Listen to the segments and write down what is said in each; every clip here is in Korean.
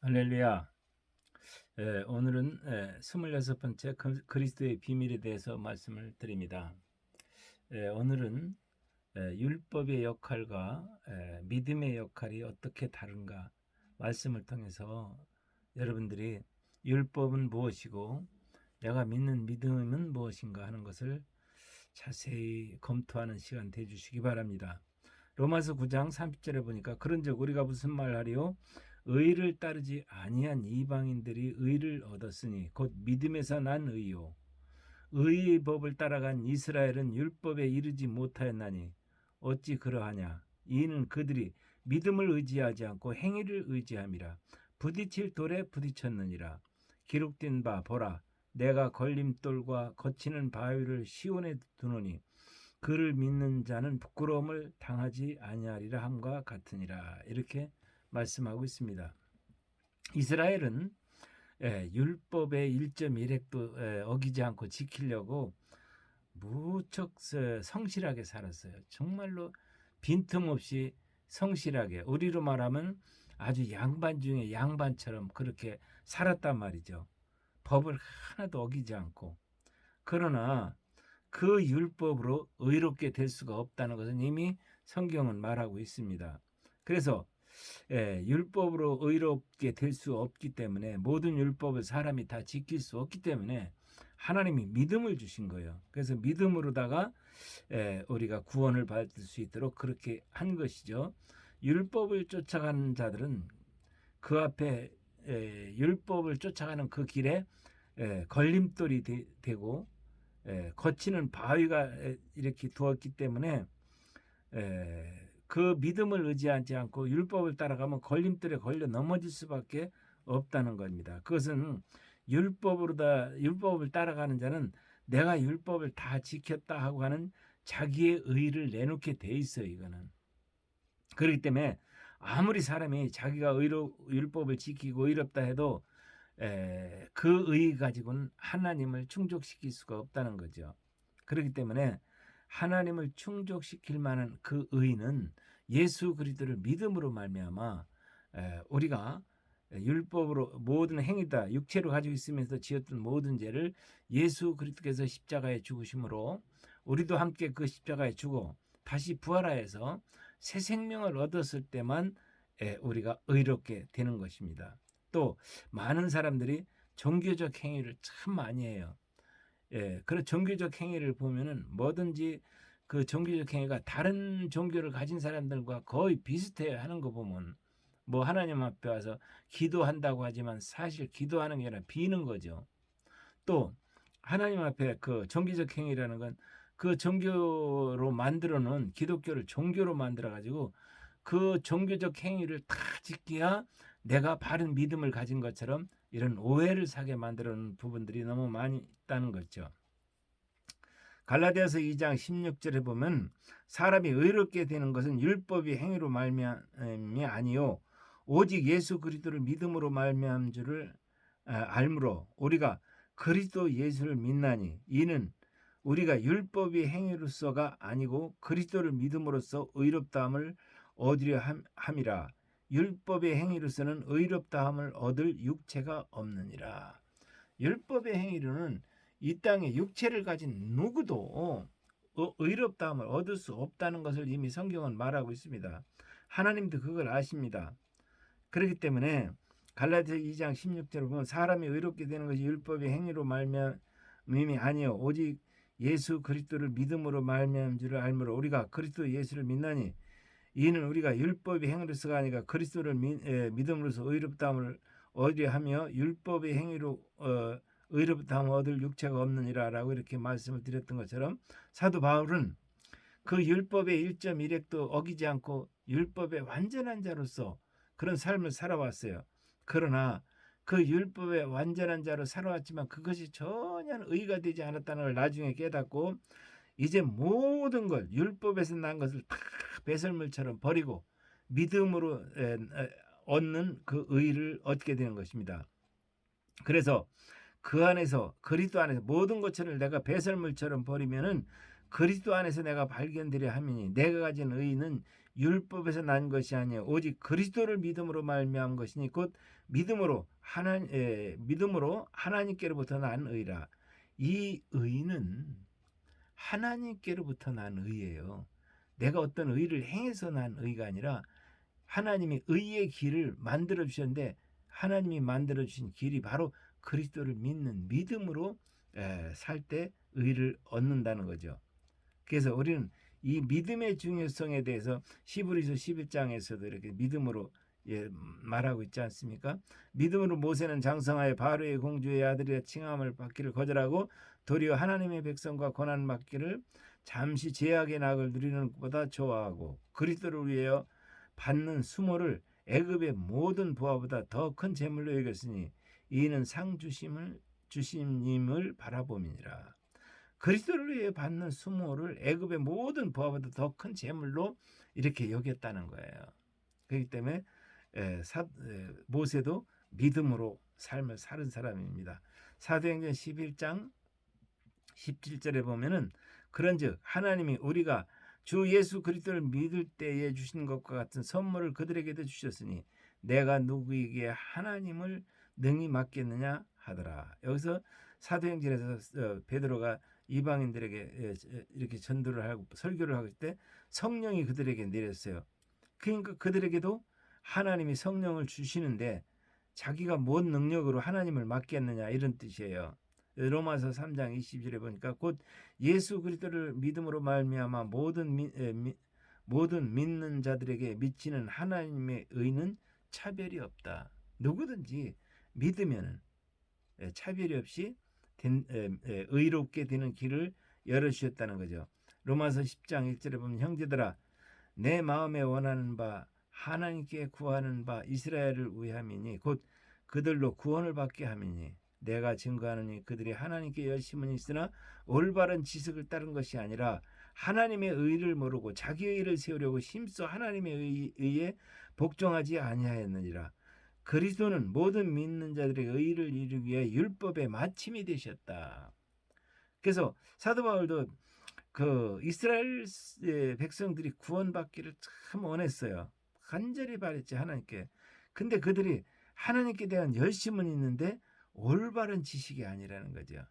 할렐루야. 오늘은 26번째 그리스도의 비밀에 대해서 말씀을 드립니다. 오늘은 율법의 역할과 믿음의 역할이 어떻게 다른가 말씀을 통해서 여러분들이 율법은 무엇이고 내가 믿는 믿음은 무엇인가 하는 것을 자세히 검토하는 시간 되어 주시기 바랍니다. 로마서 9장 30절에 보니까 그런즉 우리가 무슨 말하리요? 의를 따르지 아니한 이방인들이 의를 얻었으니 곧 믿음에서 난 의요. 의의 법을 따라간 이스라엘은 율법에 이르지 못하였나니 어찌 그러하냐? 이는 그들이 믿음을 의지하지 않고 행위를 의지함이라. 부딪힐 돌에 부딪혔느니라. 기록된 바 보라, 내가 걸림돌과 거치는 바위를 시온에 두노니 그를 믿는 자는 부끄러움을 당하지 아니하리라 함과 같으니라. 이렇게 말씀하고 있습니다. 이스라엘은 율법의 1.1획도 어기지 않고 지키려고 무척 성실하게 살았어요. 정말로 빈틈없이 성실하게, 우리로 말하면 아주 양반 중에 양반처럼 그렇게 살았단 말이죠. 법을 하나도 어기지 않고. 그러나 그 율법으로 의롭게 될 수가 없다는 것은 이미 성경은 말하고 있습니다. 그래서 율법으로 의롭게 될 수 없기 때문에, 모든 율법을 사람이 다 지킬 수 없기 때문에 하나님이 믿음을 주신 거예요. 그래서 믿음으로다가 우리가 구원을 받을 수 있도록 그렇게 한 것이죠. 율법을 쫓아가는 자들은 그 앞에 율법을 쫓아가는 그 길에 걸림돌이 되고 거치는 바위가 이렇게 두었기 때문에 그 믿음을 의지하지 않고 율법을 따라가면 걸림돌에 걸려 넘어질 수밖에 없다는 겁니다. 그것은 율법을 따라가는 자는 내가 율법을 다 지켰다 하고 하는 자기의 의를 내놓게 돼 있어요. 이거는 그렇기 때문에 아무리 사람이 자기가 율법을 지키고 의롭다 해도 그 의 가지고는 하나님을 충족시킬 수가 없다는 거죠. 그렇기 때문에 하나님을 충족시킬 만한 그 의는 예수 그리스도를 믿음으로 말미암아 우리가 율법으로 모든 행위다 육체로 가지고 있으면서 지었던 모든 죄를 예수 그리스도께서 십자가에 죽으심으로 우리도 함께 그 십자가에 죽어 다시 부활하여서 새 생명을 얻었을 때만 우리가 의롭게 되는 것입니다. 또 많은 사람들이 종교적 행위를 참 많이 해요. 그런 종교적 행위를 보면은 뭐든지 그 종교적 행위가 다른 종교를 가진 사람들과 거의 비슷해요. 하는 거 보면 뭐 하나님 앞에 와서 기도한다고 하지만 사실 기도하는 게 아니라 비는 거죠. 또 하나님 앞에 그 종교적 행위라는 건 그 종교로 만들어 놓은 기독교를 종교로 만들어 가지고 그 종교적 행위를 다 지켜야 내가 바른 믿음을 가진 것처럼 이런 오해를 사게 만들어 놓은 부분들이 너무 많이 있다는 거죠. 갈라디아서 2장 16절에 보면 사람이 의롭게 되는 것은 율법이 행위로 말미암이 아니요 오직 예수 그리스도를 믿음으로 말미암은 줄을 알므로 우리가 그리스도 예수를 믿나니 이는 우리가 율법이 행위로서가 아니고 그리스도를 믿음으로써 의롭다함을 얻으려 함이라. 율법의 행위로서는 의롭다함을 얻을 육체가 없느니라. 율법의 행위로는 이 땅에 육체를 가진 누구도 의롭다함을 얻을 수 없다는 것을 이미 성경은 말하고 있습니다. 하나님도 그걸 아십니다. 그렇기 때문에 갈라디아 2장 16절을 보면 사람이 의롭게 되는 것이 율법의 행위로 말미암이 아니요 오직 예수 그리스도를 믿음으로 말미암은 줄을 알므로 우리가 그리스도 예수를 믿나니 이는 우리가 율법의 행위로서가 아니라 그리스도를 믿음으로써 의롭다함을 얻으려 하며 율법의 행위로 의롭다함을 얻을 육체가 없느니라 라고 이렇게 말씀을 드렸던 것처럼 사도 바울은 그 율법의 1.1획도 어기지 않고 율법의 완전한 자로서 그런 삶을 살아왔어요. 그러나 그 율법의 완전한 자로 살아왔지만 그것이 전혀 의가 되지 않았다는 걸 나중에 깨닫고 이제 모든 걸 율법에서 난 것을 다 배설물처럼 버리고 믿음으로 얻는 그 의를 얻게 되는 것입니다. 그래서 그 안에서 그리스도 안에서 모든 것을 내가 배설물처럼 버리면은 그리스도 안에서 내가 발견되려 함이니 내가 가진 의는 율법에서 난 것이 아니요 오직 그리스도를 믿음으로 말미암은 것이니 곧 믿음으로 하나님께로부터 난 의라. 이 의는 하나님께로부터 난 의예요. 내가 어떤 의를 행해서 난 의가 아니라 하나님이 의의 길을 만들어 주셨는데, 하나님이 만들어 주신 길이 바로 그리스도를 믿는 믿음으로 살 때 의를 얻는다는 거죠. 그래서 우리는 이 믿음의 중요성에 대해서 히브리서 11장에서도 이렇게 믿음으로 말하고 있지 않습니까? 믿음으로 모세는 장성하여 바로의 공주의 아들이라 칭함을 받기를 거절하고 도리어 하나님의 백성과 고난 받기를 잠시 제약의 낙을 누리는 것보다 좋아하고 그리스도를 위하여 받는 수모를 애굽의 모든 부하보다 더 큰 재물로 여겼으니 이는 상 주심님을 바라봄이니라. 그리스도를 위해 받는 수모를 애굽의 모든 부하보다 더 큰 재물로 이렇게 여겼다는 거예요. 그렇기 때문에 모세도 믿음으로 삶을 사는 사람입니다. 사도행전 11장 17절에 보면은 그런즉 하나님이 우리가 주 예수 그리스도를 믿을 때에 주신 것과 같은 선물을 그들에게도 주셨으니 내가 누구에게 하나님을 능히 맡겠느냐 하더라. 여기서 사도행전에서 베드로가 이방인들에게 이렇게 전도를 하고 설교를 하고 있을 때 성령이 그들에게 내렸어요. 그러니까 그들에게도 하나님이 성령을 주시는데 자기가 뭔 능력으로 하나님을 맡겠느냐 이런 뜻이에요. 로마서 3장 20절에 보니까 곧 예수 그리스도를 믿음으로 말미암아 모든 믿는 자들에게 미치는 하나님의 의는 차별이 없다. 누구든지 믿으면 차별이 없이 의롭게 되는 길을 열어주셨다는 거죠. 로마서 10장 1절에 보면 형제들아 내 마음에 원하는 바 하나님께 구하는 바 이스라엘을 위함이니 곧 그들로 구원을 받게 함이니 내가 증거하노니 그들이 하나님께 열심은 있으나 올바른 지식을 따른 것이 아니라 하나님의 의를 모르고 자기의 의를 세우려고 힘써 하나님의 의에 복종하지 아니하였느니라. 그리스도는 모든 믿는 자들의 의를 이루기 위해 율법의 마침이 되셨다. 그래서 사도 바울도 그 이스라엘 백성들이 구원받기를 참 원했어요. 간절히 바랬지 하나님께. 근데 그들이 하나님께 대한 열심은 있는데 올바른 지식이 아니라는 거죠.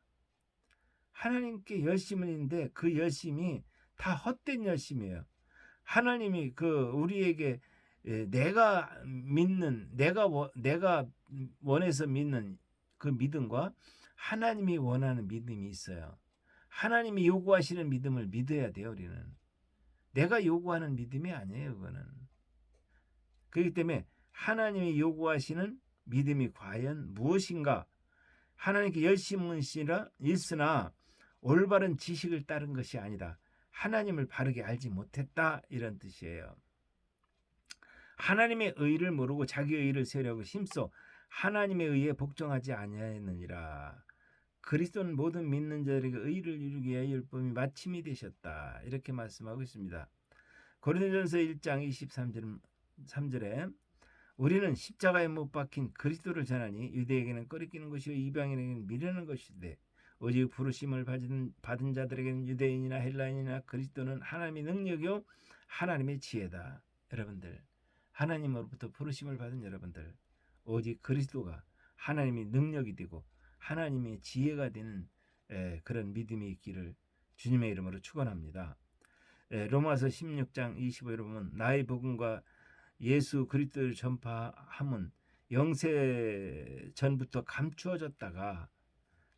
하나님께 열심은 있는데 그 열심이 다 헛된 열심이에요. 하나님이 우리에게 내가 원해서 믿는 그 믿음과 하나님이 원하는 믿음이 있어요. 하나님이 요구하시는 믿음을 믿어야 돼요. 우리는 내가 요구하는 믿음이 아니에요. 그거는. 그렇기 때문에 하나님이 요구하시는 믿음이 과연 무엇인가? 하나님께 열심은 있으나 올바른 지식을 따른 것이 아니다. 하나님을 바르게 알지 못했다 이런 뜻이에요. 하나님의 의를 모르고 자기의 의를 세우려고 힘써 하나님의 의에 복종하지 아니하였느니라. 그리스도는 모든 믿는 자들에게 의를 이루기 위하여 율법이 마침이 되셨다. 이렇게 말씀하고 있습니다. 고린도전서 1장 23절에 우리는 십자가에 못 박힌 그리스도를 전하니 유대에게는 꺼리끼는 것이요 이방인에게는 미련한 것이되 오직 부르심을 받은 자들에게는 유대인이나 헬라인이나 그리스도는 하나님의 능력이요 하나님의 지혜다. 여러분들 하나님으로부터 부르심을 받은 여러분들 오직 그리스도가 하나님의 능력이 되고 하나님의 지혜가 되는 그런 믿음이 있기를 주님의 이름으로 축원합니다. 로마서 16장 25절에 보면 나의 복음과 예수 그리스도를 전파함은 영세 전부터 감추어졌다가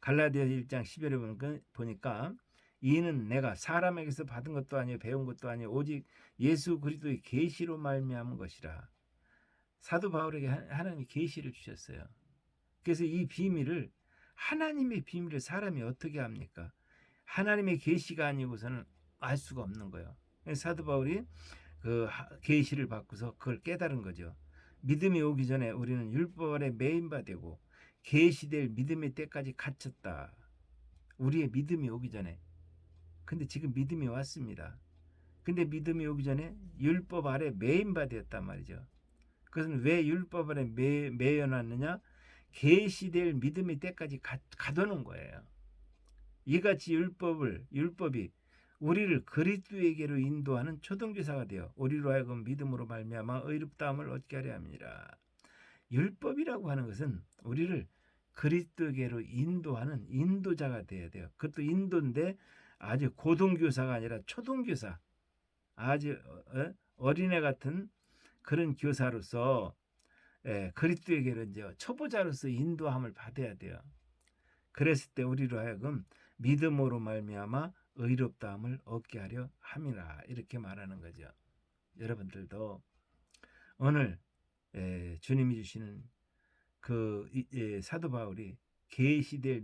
갈라디아 1장 10절에 보니까 이는 내가 사람에게서 받은 것도 아니요 배운 것도 아니요 오직 예수 그리스도의 계시로 말미암은 것이라. 사도 바울에게 하나님이 계시를 주셨어요. 그래서 이 비밀을 하나님의 비밀을 사람이 어떻게 합니까? 하나님의 계시가 아니고서는 알 수가 없는 거예요. 사도 바울이 그 계시를 받고서 그걸 깨달은 거죠. 믿음이 오기 전에 우리는 율법 아래 매인바되고 계시될 믿음의 때까지 갇혔다. 우리의 믿음이 오기 전에. 근데 지금 믿음이 왔습니다. 근데 믿음이 오기 전에 율법 아래 매인바되었단 말이죠. 그것은 왜 율법 아래 매여놨느냐? 계시될 믿음의 때까지 가둬놓은 거예요. 이같이 율법이 우리를 그리스도에게로 인도하는 초등교사가 되어 우리로 하여금 믿음으로 말미암아 의롭다함을 얻게 하려 함이라. 율법이라고 하는 것은 우리를 그리스도에게로 인도하는 인도자가 되어야 돼요. 그것도 인도인데 아주 고등교사가 아니라 초등교사, 아주 어린애 같은 그런 교사로서 그리스도에게로 이제 초보자로서 인도함을 받아야 돼요. 그랬을 때 우리로 하여금 믿음으로 말미암아 의롭다함을 얻게 하려 함이라, 이렇게 말하는 거죠. 여러분들도 오늘 주님이 주시는 그 사도 바울이 계시될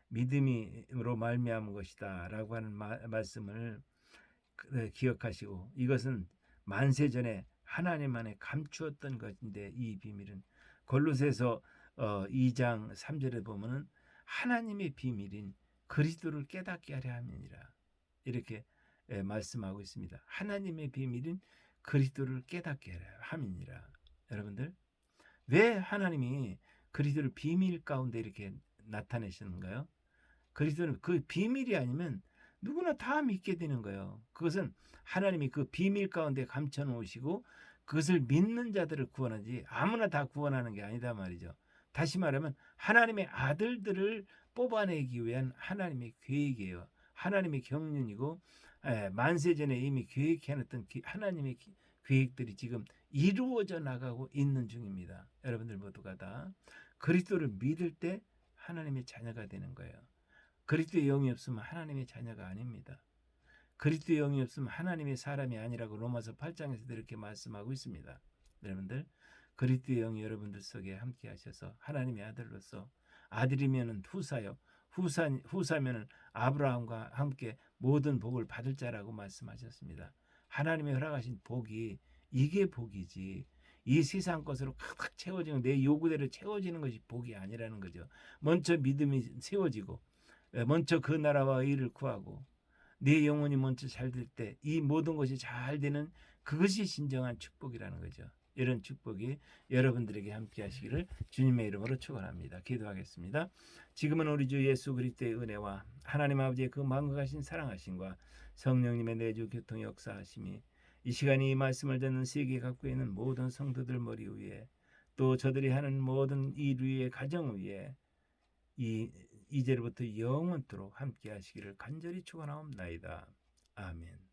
믿음으로 말미암은 것이다라고 하는 말씀을 기억하시고, 이것은 만세전에 하나님 안에 감추었던 것인데, 이 비밀은 골로새서 2장 3절에 보면은 하나님의 비밀인 그리스도를 깨닫게 하려 함이니라, 이렇게 말씀하고 있습니다. 하나님의 비밀인 그리스도를 깨닫게 하려 함이니라. 여러분들, 왜 하나님이 그리스도를 비밀 가운데 이렇게 나타내시는가요? 그리스도는 그 비밀이 아니면 누구나 다 믿게 되는 거예요. 그것은 하나님이 그 비밀 가운데 감춰 놓으시고 그것을 믿는 자들을 구원하지 아무나 다 구원하는 게 아니다 말이죠. 다시 말하면 하나님의 아들들을 뽑아내기 위한 하나님의 계획이에요. 하나님의 경륜이고 만세전에 이미 계획해놨던 하나님의 계획들이 지금 이루어져 나가고 있는 중입니다. 여러분들 모두가 다 그리스도를 믿을 때 하나님의 자녀가 되는 거예요. 그리스도의 영이 없으면 하나님의 자녀가 아닙니다. 그리스도의 영이 없으면 하나님의 사람이 아니라고 로마서 8장에서도 이렇게 말씀하고 있습니다. 여러분들, 그리스도의 영이 여러분들 속에 함께 하셔서 하나님의 아들로서, 아들이면은 후사요, 후사면은 아브라함과 함께 모든 복을 받을 자라고 말씀하셨습니다. 하나님의 허락하신 복이, 이게 복이지 이 세상 것으로 가득 채워지는, 내 요구대로 채워지는 것이 복이 아니라는 거죠. 먼저 믿음이 세워지고 먼저 그 나라와 의를 구하고 내 영혼이 먼저 잘 될 때 이 모든 것이 잘 되는, 그것이 진정한 축복이라는 거죠. 이런 축복이 여러분들에게 함께 하시기를 주님의 이름으로 축원합니다. 기도하겠습니다. 지금은 우리 주 예수 그리스도의 은혜와 하나님 아버지의 그 만국하신 사랑하심과 성령님의 내주 교통 역사하심이 이 시간에 이 말씀을 듣는 세계 갖고 있는 모든 성도들 머리 위에, 또 저들이 하는 모든 일 위에, 가정 위에 이제로부터 영원토록 함께 하시기를 간절히 축원하옵나이다. 아멘.